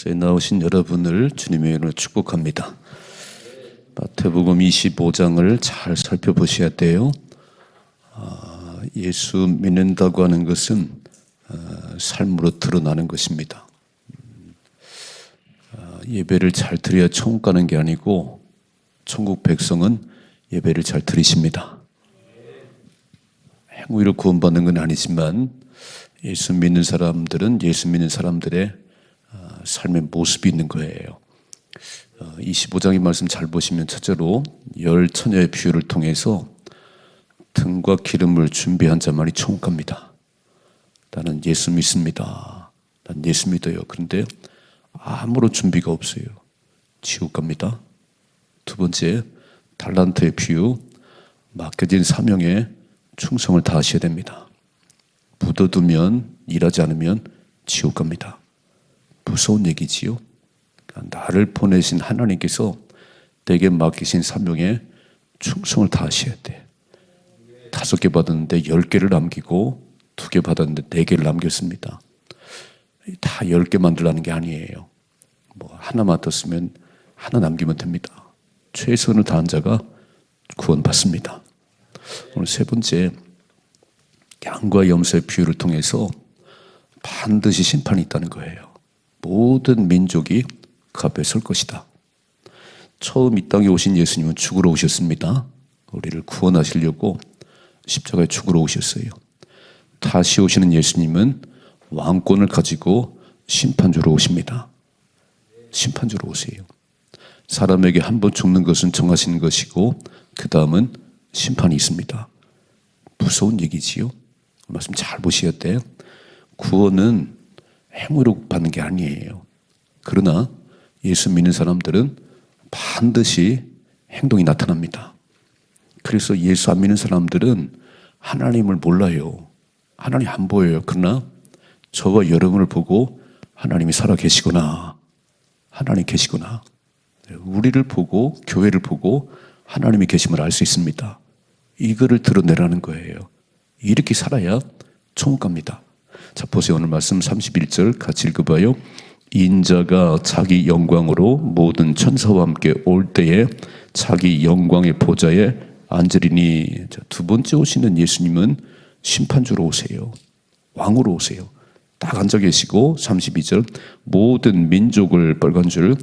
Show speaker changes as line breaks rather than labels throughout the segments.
에 나오신 여러분을 주님의 이름으로 축복합니다. 마태복음 25장을 잘 살펴보셔야 돼요. 예수 믿는다고 하는 것은 삶으로 드러나는 것입니다. 예배를 잘 드려야 천국 가는 게 아니고 천국 백성은 예배를 잘 드리십니다. 행위로 구원받는 건 아니지만 예수 믿는 사람들은 예수 믿는 사람들의 삶의 모습이 있는 거예요. 25장의 말씀 잘 보시면 첫째로 열 처녀의 비유를 통해서 등과 기름을 준비한 자만이 천국 갑니다. 나는 예수 믿습니다. 난 예수 믿어요. 그런데 아무런 준비가 없어요. 지옥 갑니다. 두 번째, 달란트의 비유, 맡겨진 사명에 충성을 다하셔야 됩니다. 묻어두면, 일하지 않으면 지옥 갑니다. 무서운 얘기지요. 나를 보내신 하나님께서 내게 맡기신 사명에 충성을 다하셔야 돼. 5개 받았는데 10개를 남기고 2개 받았는데 4개를 남겼습니다. 다 10개 만들라는 게 아니에요. 하나 맡았으면 하나 남기면 됩니다. 최선을 다한 자가 구원받습니다. 오늘 세 번째, 양과 염소의 비유를 통해서 반드시 심판이 있다는 거예요. 모든 민족이 그 앞에 설 것이다. 처음 이 땅에 오신 예수님은 죽으러 오셨습니다. 우리를 구원하시려고 십자가에 죽으러 오셨어요. 다시 오시는 예수님은 왕권을 가지고 심판주로 오십니다. 심판주로 오세요. 사람에게 한 번 죽는 것은 정하신 것이고 그 다음은 심판이 있습니다. 무서운 얘기지요. 말씀 잘 보셔야 돼요. 구원은 행위로 받는 게 아니에요. 그러나 예수 믿는 사람들은 반드시 행동이 나타납니다. 그래서 예수 안 믿는 사람들은 하나님을 몰라요. 하나님 안 보여요. 그러나 저와 여러분을 보고 하나님이 살아 계시구나, 하나님 계시구나, 우리를 보고 교회를 보고 하나님이 계심을 알 수 있습니다. 이거를 드러내라는 거예요. 이렇게 살아야 천국 갑니다. 자, 보세요. 오늘 말씀 31절 같이 읽어봐요. 인자가 자기 영광으로 모든 천사와 함께 올 때에 자기 영광의 보좌에 앉으리니. 자, 두 번째 오시는 예수님은 심판주로 오세요. 왕으로 오세요. 딱 앉아 계시고 32절 모든 민족을 빨간 줄.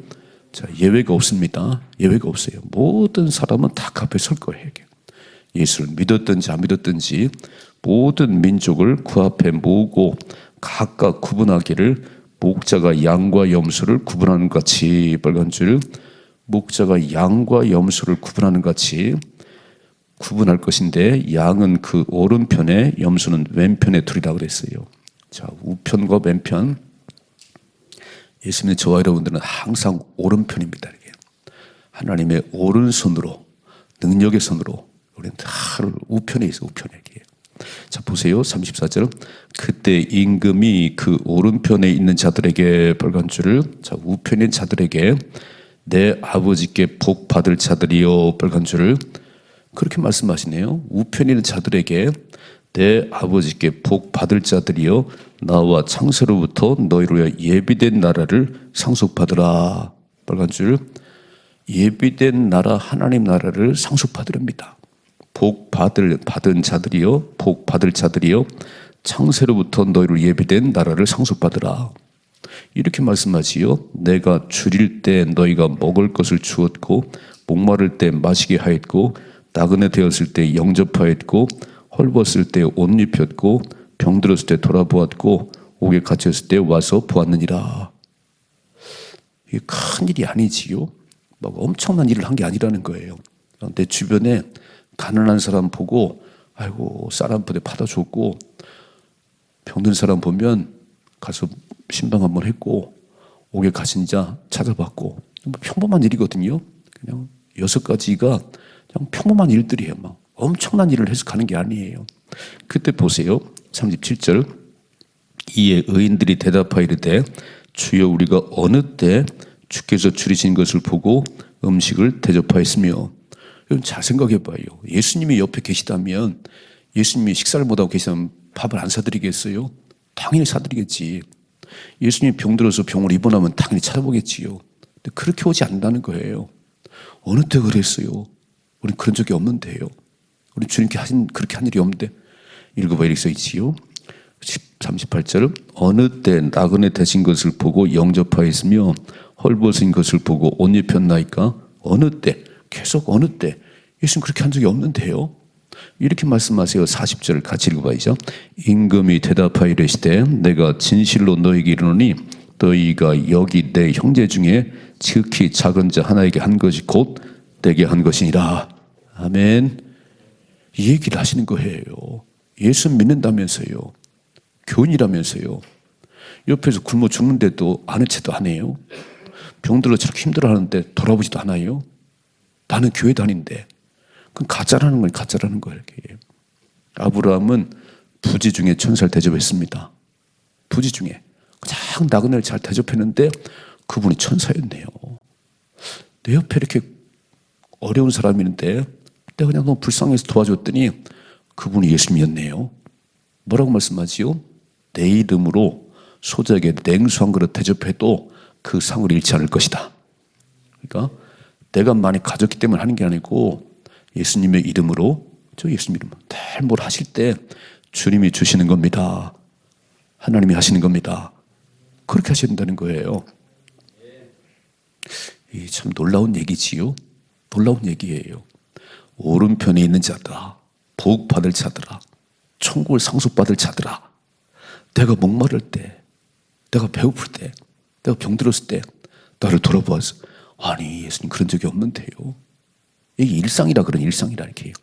자, 예외가 없습니다. 예외가 없어요. 모든 사람은 다 그 앞에 설 거예요. 예수를 믿었든지 안 믿었든지 모든 민족을 그 앞에 모으고 각각 구분하기를 목자가 양과 염소를 구분하는 것 같이, 빨간 줄, 목자가 양과 염소를 구분하는 것 같이 구분할 것인데 양은 그 오른편에 염소는 왼편에 두리라 그랬어요. 자, 우편과 왼편. 예수님의 저와 여러분들은 항상 오른편입니다. 이렇게. 하나님의 오른손으로, 능력의 손으로 우리는 다 우편에 있어, 우편에. 자, 보세요. 34절. 그때 임금이 그 오른편에 있는 자들에게, 빨간 줄을, 자, 우편에 있는 자들에게 내 아버지께 복 받을 자들이요, 빨간 줄을, 그렇게 말씀하시네요. 우편에 있는 자들에게 내 아버지께 복 받을 자들이요, 나와 창세로부터 너희로 위하여 예비된 나라를 상속받으라, 빨간 줄. 예비된 나라, 하나님 나라를 상속받으랍니다. 받은 자들이요, 복 받을 자들이요, 창세로부터 너희를 예비된 나라를 상속받으라. 이렇게 말씀하지요. 내가 줄일 때 너희가 먹을 것을 주었고, 목마를 때 마시게 하였고, 나그네 되었을 때 영접하였고, 헐벗을 때 옷 입혔고, 병들었을 때 돌아보았고, 옥에 갇혔을 때 와서 보았느니라. 이게 큰 일이 아니지요. 막 엄청난 일을 한 게 아니라는 거예요. 내 주변에 가난한 사람 보고 아이고 쌀 한 푸대 받아 줬고, 병든 사람 보면 가서 신방 한번 했고, 옥에 갇힌 자 찾아봤고, 평범한 일이거든요. 그냥 6가지가 그냥 평범한 일들이에요. 막 엄청난 일을 해서 가는 게 아니에요. 그때 보세요. 37절. 이에 의인들이 대답하이르되 주여 우리가 어느 때 주께서 줄이신 것을 보고 음식을 대접하였으며. 여러분 잘 생각해 봐요. 예수님이 옆에 계시다면, 예수님이 식사를 못하고 계시다면 밥을 안 사드리겠어요? 당연히 사드리겠지. 예수님이 병들어서 병을 입원하면 당연히 찾아보겠지요. 근데 그렇게 오지 않는다는 거예요. 어느 때 그랬어요? 우린 그런 적이 없는데요. 우리 주님께 그렇게 한 일이 없는데. 읽어봐 이렇게 써있지요. 38절 어느 때 나그네 되신 것을 보고 영접하였으며 헐벗은 것을 보고 옷 입혔나이까. 어느 때, 계속 어느 때. 예수님 그렇게 한 적이 없는데요. 이렇게 말씀하세요. 40절 같이 읽어봐야죠. 임금이 대답하여 이르시되 내가 진실로 너희에게 이르노니 너희가 여기 내 형제 중에 지극히 작은 자 하나에게 한 것이 곧 내게 한 것이니라. 아멘. 이 얘기를 하시는 거예요. 예수 믿는다면서요. 교인이라면서요. 옆에서 굶어 죽는데도 아는 체도 안 해요. 병들어 저렇게 힘들어하는데 돌아보지도 않아요. 나는 교회 다닌데. 그건 가짜라는 건 가짜라는 거예요. 이렇게. 아브라함은 부지 중에 천사를 대접했습니다. 부지 중에 가장 나그네를 잘 대접했는데 그분이 천사였네요. 내 옆에 이렇게 어려운 사람이 있는데 내가 그냥 너무 불쌍해서 도와줬더니 그분이 예수님이었네요. 뭐라고 말씀하지요? 내 이름으로 소자에게 냉수 한 그릇 대접해도 그 상을 잃지 않을 것이다. 그러니까 내가 많이 가졌기 때문에 하는 게 아니고 예수님의 이름으로, 저 예수님 이름으로 늘 뭘 하실 때 주님이 주시는 겁니다. 하나님이 하시는 겁니다. 그렇게 하셔야 된다는 거예요. 이 참 놀라운 얘기지요. 놀라운 얘기예요. 오른편에 있는 자들아, 복 받을 자들아, 천국을 상속받을 자들아, 내가 목마를 때, 내가 배고플 때, 내가 병들었을 때 나를 돌아보아서 아니 예수님 그런 적이 없는데요. 이게 일상이라 그런 일상이라 이렇게 해요.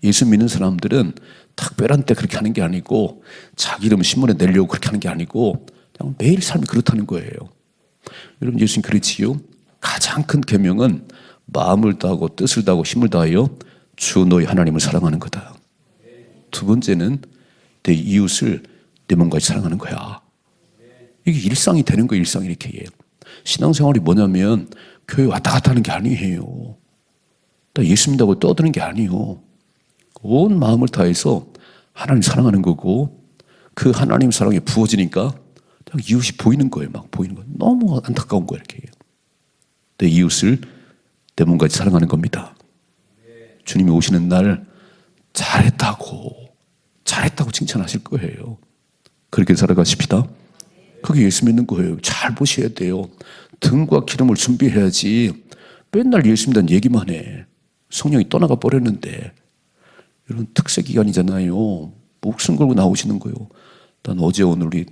예수 믿는 사람들은 특별한 때 그렇게 하는 게 아니고 자기 이름 신문에 내려고 그렇게 하는 게 아니고 그냥 매일 삶이 그렇다는 거예요. 여러분 예수님 그렇지요. 가장 큰 계명은 마음을 다하고 뜻을 다하고 힘을 다하여 주 너희 하나님을 사랑하는 거다. 두 번째는 내 이웃을 내 몸같이 사랑하는 거야. 이게 일상이 되는 거예요. 일상이 이렇게 해요. 신앙생활이 뭐냐면 교회 왔다 갔다 하는 게 아니에요. 예수 믿다고 떠드는 게 아니에요. 온 마음을 다해서 하나님 사랑하는 거고 그 하나님 사랑이 부어지니까 이웃이 보이는 거예요. 막 보이는 거예요. 너무 안타까운 거예요. 이렇게. 내 이웃을 내 몸같이 사랑하는 겁니다. 주님이 오시는 날 잘했다고 칭찬하실 거예요. 그렇게 살아가십시다. 그게 예수 믿는 거예요. 잘 보셔야 돼요. 등과 기름을 준비해야지 맨날 예수 믿는 얘기만 해. 성령이 떠나가 버렸는데 이런 특세 기간이잖아요. 목숨 걸고 나오시는 거예요. 난 어제 오늘 우리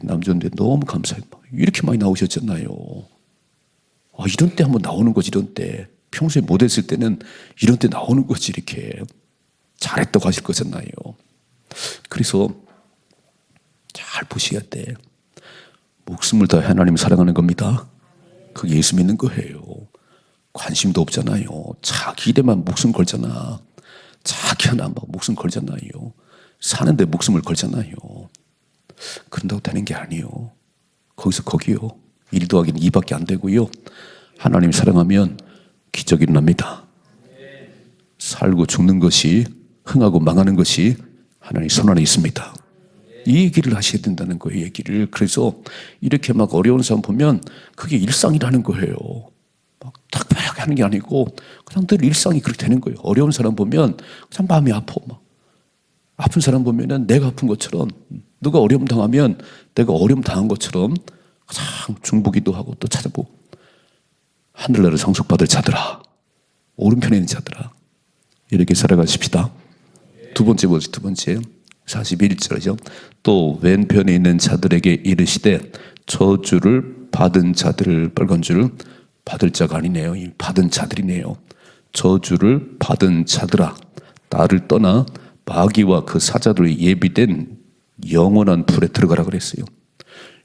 남자인데 너무 감사해요. 이렇게 많이 나오셨잖아요. 이런 때 한번 나오는 거지. 이런 때 평소에 못했을 때는 이런 때 나오는 거지. 이렇게 잘했다고 하실 거잖아요. 그래서 잘 보셔야 돼. 목숨을 다해 하나님을 사랑하는 겁니다. 그게 예수 믿는 거예요. 관심도 없잖아요. 자기 일에만 목숨 걸잖아. 자기 하나 막 목숨 걸잖아요. 사는데 목숨을 걸잖아요. 그런다고 되는 게 아니에요. 거기서 거기요. 1 더하기는 2밖에 안 되고요. 하나님 사랑하면 기적이 일어납니다. 살고 죽는 것이, 흥하고 망하는 것이 하나님 손 안에 있습니다. 이 얘기를 하셔야 된다는 거예요. 얘기를. 그래서 이렇게 막 어려운 사람 보면 그게 일상이라는 거예요. 막 특별하게 하는 게 아니고 그냥 늘 일상이 그렇게 되는 거예요. 어려운 사람 보면 그냥 마음이 아파. 막 아픈 사람 보면은 내가 아픈 것처럼, 누가 어려움 당하면 내가 어려움 당한 것처럼 가장 중보기도 하고 또 찾아보고, 하늘나라를 상속받을 자들아, 오른편에 있는 자들아, 이렇게 살아가십시다. 두 번째 41절이죠. 또 왼편에 있는 자들에게 이르시되 저주를 받은 자들을, 빨간 줄을 받을 자가 아니네요. 받은 자들이네요. 저주를 받은 자들아, 나를 떠나 마귀와 그 사자들이 예비된 영원한 불에 들어가라 그랬어요.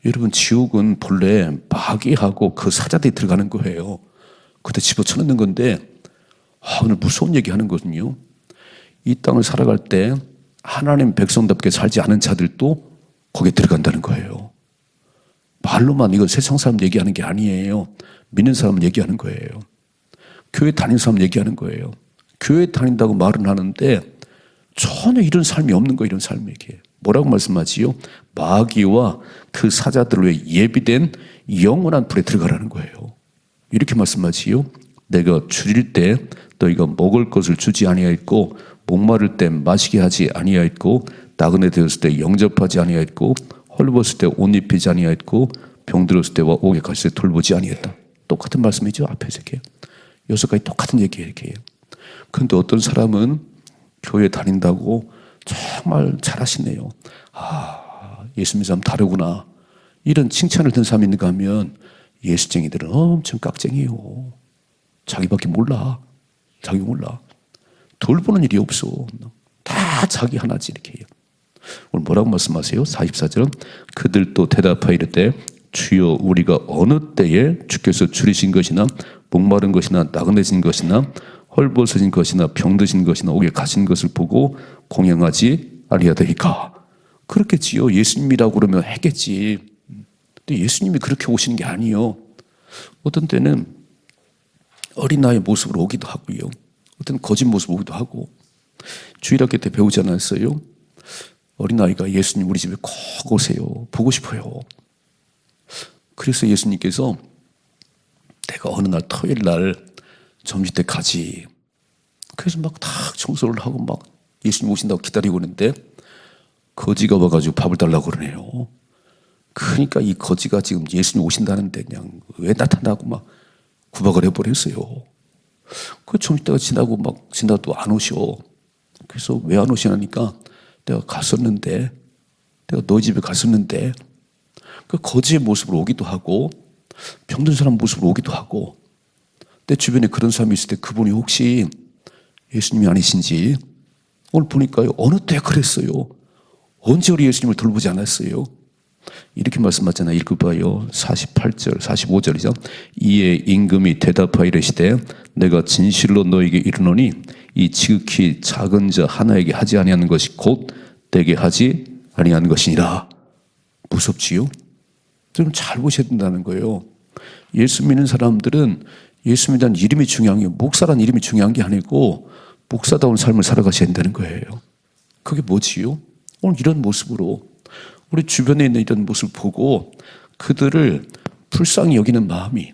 여러분 지옥은 본래 마귀하고 그 사자들이 들어가는 거예요. 그때 집어쳐넣는 건데 오늘 무서운 얘기 하는 거거든요. 이 땅을 살아갈 때 하나님 백성답게 살지 않은 자들도 거기에 들어간다는 거예요. 말로만 이거 세상 사람 얘기하는 게 아니에요. 믿는 사람 얘기하는 거예요. 교회 다니는 사람 얘기하는 거예요. 교회 다닌다고 말은 하는데 전혀 이런 삶이 없는 거예요. 이런 삶이 이렇게 뭐라고 말씀하지요? 마귀와 그 사자들로 예비된 영원한 불에 들어가라는 거예요. 이렇게 말씀하지요. 내가 줄일 때 너희가 먹을 것을 주지 아니하였고 목마를 때 마시게 하지 아니하였고 나그네 되었을 때 영접하지 아니하였고 헐벗을 때 옷 입히지 아니하였고 병들었을 때와 옥에 갇혔을 때 돌보지 아니했다. 똑같은 말씀이죠. 앞에서 이렇게 6가지 똑같은 얘기예요. 이렇게. 그런데 어떤 사람은 교회 다닌다고 정말 잘하시네요. 예수 믿는 사람 다르구나. 이런 칭찬을 듣는 사람이 있는가 하면 예수쟁이들은 엄청 깍쟁이에요. 자기밖에 몰라. 자기 몰라. 돌보는 일이 없어. 다 자기 하나지 이렇게 해요. 오늘 뭐라고 말씀하세요? 44절은 그들도 대답하여 이르되 주여 우리가 어느 때에 주께서 줄이신 것이나 목마른 것이나 나그네진 것이나 헐벗어진 것이나 병드신 것이나 옥에 가신 것을 보고 공양하지 아니하더이까. 그렇겠지요. 예수님이라고 그러면 했겠지. 근데 예수님이 그렇게 오시는 게 아니에요. 어떤 때는 어린아이 모습으로 오기도 하고요. 어떤 거짓 모습으로 오기도 하고. 주일학교 때 배우지 않았어요? 어린아이가 예수님 우리 집에 꼭 오세요. 보고 싶어요. 그래서 예수님께서 내가 어느 날 토요일 날 점심 때 가지. 그래서 막 다 청소를 하고 막 예수님 오신다고 기다리고 있는데 거지가 와가지고 밥을 달라고 그러네요. 그러니까 이 거지가 지금 예수님 오신다는데 그냥 왜 나타나고 막 구박을 해버렸어요. 그 좀 이따가 지나도 안 오셔. 그래서 왜 안 오시나니까 내가 너희 집에 갔었는데 그 거지의 모습으로 오기도 하고 병든 사람 모습으로 오기도 하고 내 주변에 그런 사람이 있을 때 그분이 혹시 예수님이 아니신지 오늘 보니까요 어느 때 그랬어요. 언제 우리 예수님을 돌보지 않았어요? 이렇게 말씀하잖아요. 읽어봐요. 48절 45절이죠. 이에 임금이 대답하여 이르시되 내가 진실로 너에게 이르노니 이 지극히 작은 자 하나에게 하지 아니하는 것이 곧 내게 하지 아니하는 것이니라. 무섭지요? 좀 잘 보셔야 된다는 거예요. 예수 믿는 사람들은 예수 믿는 이름이 중요한 게 목사라는 이름이 중요한 게 아니고 목사다운 삶을 살아가셔야 된다는 거예요. 그게 뭐지요? 오늘 이런 모습으로 우리 주변에 있는 이런 모습을 보고 그들을 불쌍히 여기는 마음이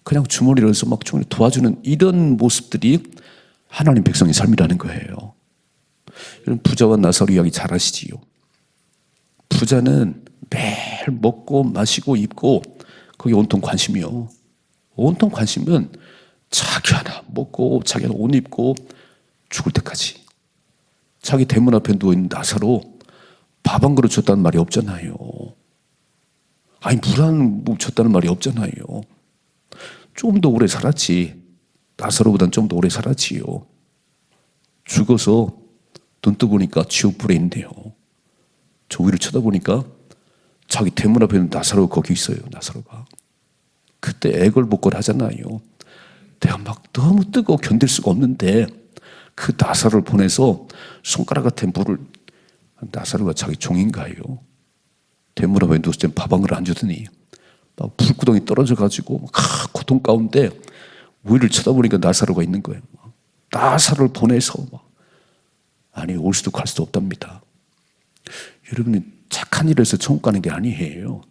그냥 주머니를 해서 막 도와주는 이런 모습들이 하나님 백성의 삶이라는 거예요. 여러분 부자와 나사로 이야기 잘 아시지요? 부자는 매일 먹고 마시고 입고 그게 온통 관심이요. 온통 관심은 자기 하나 먹고 자기 하나 옷 입고 죽을 때까지. 자기 대문 앞에 누워있는 나사로 밥 한 그릇 줬다는 말이 없잖아요. 아니 물 한 묵 줬다는 말이 없잖아요. 좀 더 오래 살았지. 나사로보단 좀 더 오래 살았지요. 죽어서 눈 떠보니까 지옥불에 있는데요. 저 위를 쳐다보니까 자기 대문 앞에 있는 나사로가 거기 있어요. 나사로가. 그때 애걸복걸 하잖아요. 내가 막 너무 뜨거워 견딜 수가 없는데 그 나사로를 보내서 손가락 같은 물을 나사로가 자기 종인가요? 대문 앞에 누워서 밥 한 그릇 안 주더니 막 불구덩이 떨어져가지고 막 고통 가운데 위를 쳐다보니까 나사로가 있는 거예요. 나사로를 보내서 아니 올 수도 갈 수도 없답니다. 여러분이 착한 일을 해서 천국 가는 게 아니에요.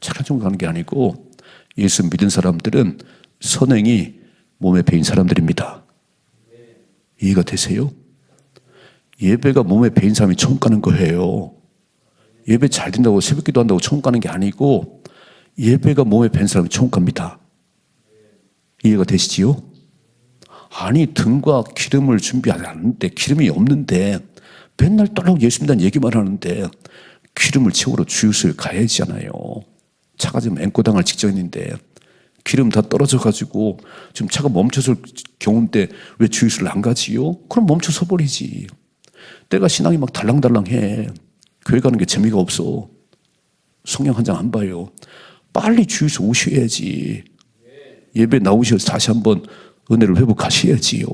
착한 천국 가는 게 아니고 예수 믿은 사람들은 선행이 몸에 배인 사람들입니다. 이해가 되세요? 예배가 몸에 배인 사람이 천국 가는 거예요. 예배 잘 된다고 새벽기도 한다고 천국 가는 게 아니고 예배가 몸에 밴 사람이 천국 갑니다. 이해가 되시지요? 아니 등과 기름을 준비하지 않는데 기름이 없는데 맨날 떨라고 예수 믿다는 얘기만 하는데 기름을 채우러 주유소에 가야지잖아요. 차가 지금 앵꼬당할 직전인데 기름 다 떨어져가지고 지금 차가 멈춰설 경우인데 왜 주유소를 안 가지요? 그럼 멈춰서 버리지. 때가 신앙이 막 달랑달랑해. 교회 가는 게 재미가 없어. 성경 한 장 안 봐요. 빨리 주유소 오셔야지. 예배 나오셔서 다시 한번 은혜를 회복하셔야지요.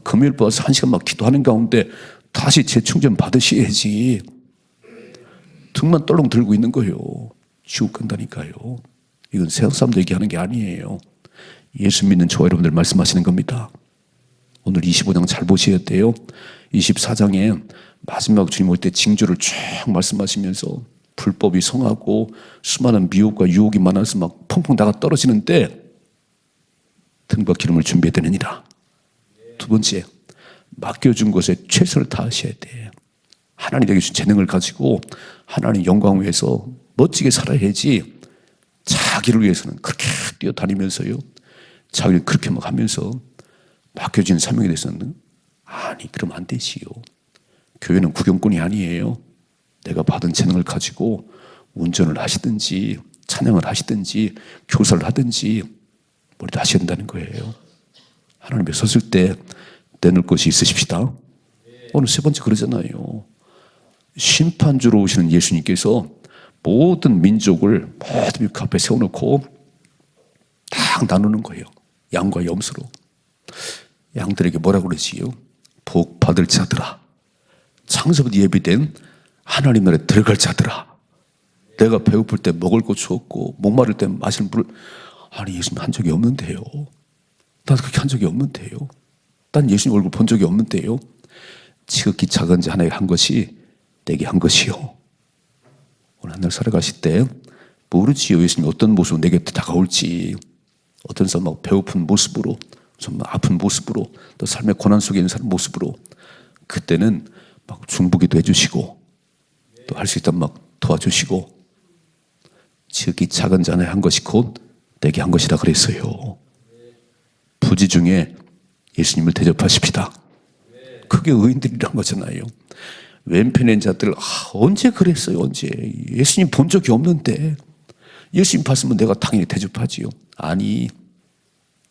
금요일 봐서 1시간 막 기도하는 가운데 다시 재충전 받으셔야지. 등만 떨렁 들고 있는 거예요. 지옥 간다니까요. 이건 세상 사람들 얘기하는 게 아니에요. 예수 믿는 저와 여러분들 말씀하시는 겁니다. 오늘 25장 잘 보셔야 돼요. 24장에 마지막 주님 올 때 징조를 쭉 말씀하시면서 불법이 성하고 수많은 미혹과 유혹이 많아서 막 펑펑 나가 떨어지는데 등과 기름을 준비해야 되느니라. 두 번째, 맡겨준 것에 최선을 다하셔야 돼. 하나님에게 주신 재능을 가지고 하나님 영광 위해서 멋지게 살아야지. 자기를 위해서는 그렇게 뛰어다니면서요, 자기를 그렇게 막 하면서 맡겨진 사명에 대해서는 아니, 그러면 안 되지요. 교회는 구경꾼이 아니에요. 내가 받은 재능을 가지고 운전을 하시든지 찬양을 하시든지 교사를 하든지 뭐라도 하셔야 된다는 거예요. 하나님 앞에 섰을 때 내놓을 것이 있으십시다. 오늘 세 번째 그러잖아요. 심판주로 오시는 예수님께서 모든 민족을 모두 그 앞에 세워놓고 딱 나누는 거예요. 양과 염소로. 양들에게 뭐라고 그러지요? 복 받을 자들아, 창세부터 예비된 하나님 나라에 들어갈 자들아. 내가 배고플 때 먹을 것 주었고 목마를 때 마실 물을. 아니, 예수님 한 적이 없는데요. 난 그렇게 한 적이 없는데요. 난 예수님 얼굴 본 적이 없는데요. 지극히 작은 자 하나에게 한 것이 내게 한 것이요. 오늘 한 날 살아가실 때 모르지요. 예수님이 어떤 모습으로 내게 다가올지. 어떤 사람 막 배고픈 모습으로, 정말 아픈 모습으로, 또 삶의 고난 속에 있는 사람 모습으로. 그때는 막 중보기도 해주시고 또 할 수 있다면 막 도와주시고, 지극히 작은 자 하나에 한 것이 곧 내게 한 것이라 그랬어요. 부지 중에 예수님을 대접하십시다. 그게 의인들이란 거잖아요. 왼편에 있는 자들, 언제 그랬어요? 언제? 예수님 본 적이 없는데 예수님 봤으면 내가 당연히 대접하지요. 아니,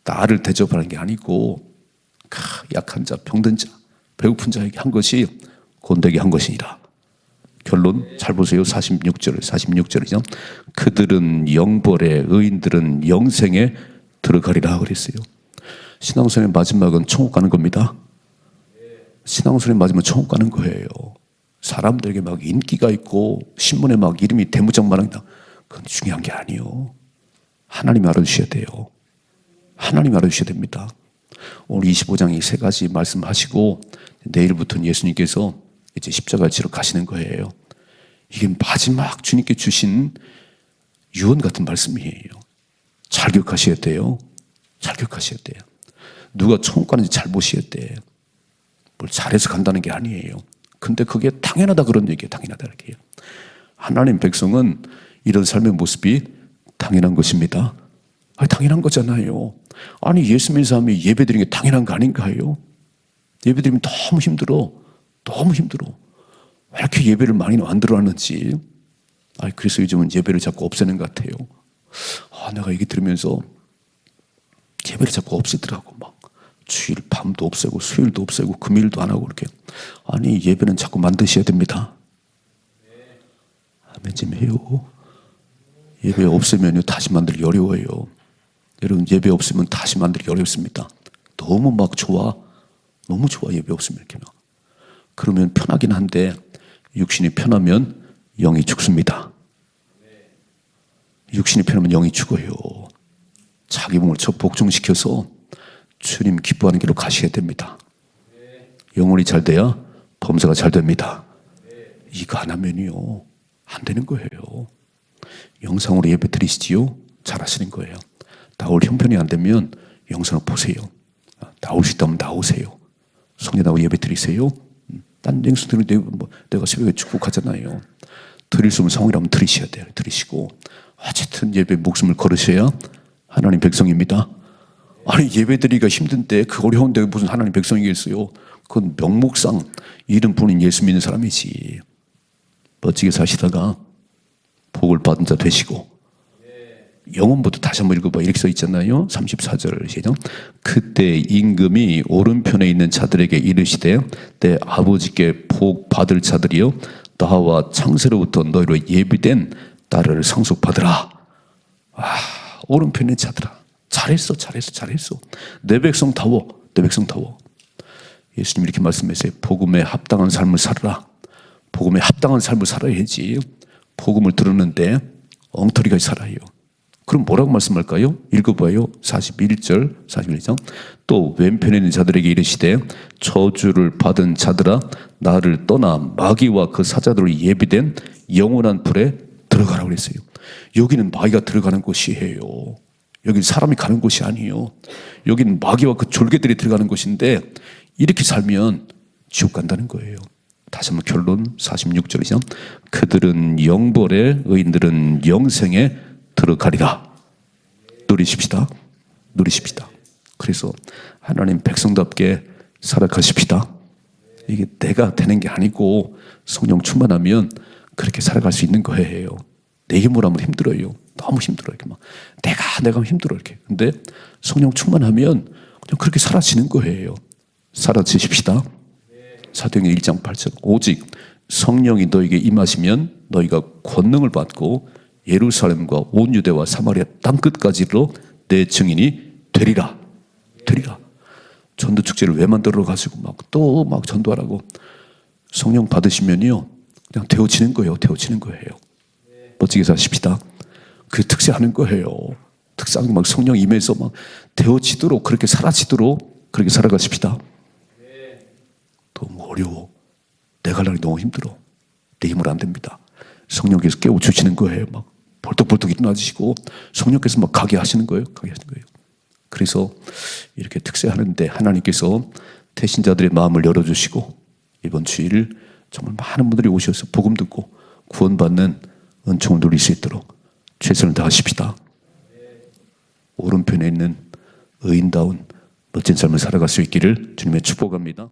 나를 대접하는 게 아니고 약한 자, 병든 자, 배고픈 자에게 한 것이 곧 내게 한 것이니라. 결론 잘 보세요. 46절이죠. 그들은 영벌에, 의인들은 영생에 들어가리라 그랬어요. 신앙생활의 마지막은 천국 가는 겁니다. 신앙생활의 마지막은 천국 가는 거예요. 사람들에게 막 인기가 있고 신문에 막 이름이 대문짝만하다, 그건 중요한 게 아니에요. 하나님이 알아주셔야 돼요. 하나님이 알아주셔야 됩니다. 오늘 25장 이 세 가지 말씀하시고 내일부터는 예수님께서 이제 십자가를 지러 가시는 거예요. 이게 마지막 주님께 주신 유언 같은 말씀이에요. 잘 기억하셔야 돼요. 잘 기억하셔야 돼요. 누가 천국 가는지 잘 보셔야 돼. 뭘 잘해서 간다는 게 아니에요. 근데 그게 당연하다 그런 얘기예요. 당연하다 이렇게. 하나님 백성은 이런 삶의 모습이 당연한 것입니다. 아니, 당연한 거잖아요. 아니, 예수 믿는 사람이 예배드리는 게 당연한 거 아닌가요? 예배드리면 너무 힘들어. 너무 힘들어. 왜 이렇게 예배를 많이 만들어놨는지. 그래서 요즘은 예배를 자꾸 없애는 것 같아요. 내가 얘기 들으면서 예배를 자꾸 없애더라고. 막 주일 밤도 없애고 수요일도 없애고 금요일도 안 하고 그렇게. 아니, 예배는 자꾸 만드셔야 됩니다. 아멘 좀 해요. 예배 없으면 다시 만들기 어려워요. 여러분, 예배 없으면 다시 만들기 어렵습니다. 너무 막 좋아. 너무 좋아, 예배 없으면 이렇게. 그러면 편하긴 한데 육신이 편하면 영이 죽습니다. 육신이 편하면 영이 죽어요. 자기 몸을 복종시켜서 주님 기뻐하는 길로 가셔야 됩니다. 영혼이 잘 돼야 범사가 잘 됩니다. 이거 안 하면요 안 되는 거예요. 영상으로 예배 드리시지요? 잘 하시는 거예요. 나올 형편이 안 되면 영상을 보세요. 나올 수 있다면 나오세요. 성례 나오고 예배 드리세요. 딴 영상 드리는데 내가 새벽에 축복하잖아요. 드릴 수 없는 상황이라면 드리셔야 돼요. 드리시고 어쨌든 예배 목숨을 걸으셔야 하나님 백성입니다. 아니, 예배 드리기가 힘든데 그 어려운데 무슨 하나님 백성이겠어요? 그건 명목상 이름 뿐인 예수 믿는 사람이지. 멋지게 사시다가 복을 받은 자 되시고. 영혼부터 다시 한번 읽어봐. 이렇게 써 있잖아요. 34절 시작. 그때 임금이 오른편에 있는 자들에게 이르시되 내 아버지께 복 받을 자들이여 나와 창세로부터 너희로 예비된 나라를 상속받으라. 오른편에 있는 자들아, 잘했어. 내 백성다워. 내 백성다워. 예수님 이렇게 말씀하세요. 복음에 합당한 삶을 살아라. 복음에 합당한 삶을 살아야지. 복음을 들었는데 엉터리가 살아요. 그럼 뭐라고 말씀할까요? 읽어봐요. 41절, 41장. 또 왼편에 있는 자들에게 이르시되 저주를 받은 자들아 나를 떠나 마귀와 그 사자들로 예비된 영원한 불에 들어가라고 그랬어요. 여기는 마귀가 들어가는 곳이에요. 여기는 사람이 가는 곳이 아니에요. 여기는 마귀와 그 졸개들이 들어가는 곳인데 이렇게 살면 지옥 간다는 거예요. 다시 한번 결론 46절이죠. 그들은 영벌에 의인들은 영생에 들어가리라. 누리십시다. 누리십시다. 그래서 하나님 백성답게 살아가십시다. 이게 내가 되는 게 아니고 성령 충만하면 그렇게 살아갈 수 있는 거예요. 내 힘으로 하면 힘들어요. 너무 힘들어요. 이렇게 막 내가 하면 힘들어 이렇게. 근데 성령 충만하면 그냥 그렇게 사라지는 거예요. 사라지십시다. 사도행전 1장 8절. 오직 성령이 너에게 임하시면 너희가 권능을 받고 예루살렘과 온 유대와 사마리아 땅 끝까지로 내 증인이 되리라. 되리라. 전도 축제를 왜 만들어 가지고 또 전도하라고. 성령 받으시면요 그냥 되어지는 거예요. 되어지는 거예요. 멋지게 사십시다. 그 특세하는 거예요. 특사하는 막 성령 임해서 막 되어지도록 그렇게 사라지도록 그렇게 살아가십시다. 너무 어려워. 내가 하려니 너무 힘들어. 내 힘으로 안 됩니다. 성령께서 깨워주시는 거예요. 막 벌떡벌떡 일어나시고 성령께서 막 가게 하시는 거예요. 가게 하시는 거예요. 그래서 이렇게 특세하는데 하나님께서 태신자들의 마음을 열어주시고 이번 주일 정말 많은 분들이 오셔서 복음 듣고 구원받는 은총을 누릴 수 있도록 최선을 다하십시다. 오른편에 있는 의인다운 멋진 삶을 살아갈 수 있기를 주님의 축복합니다.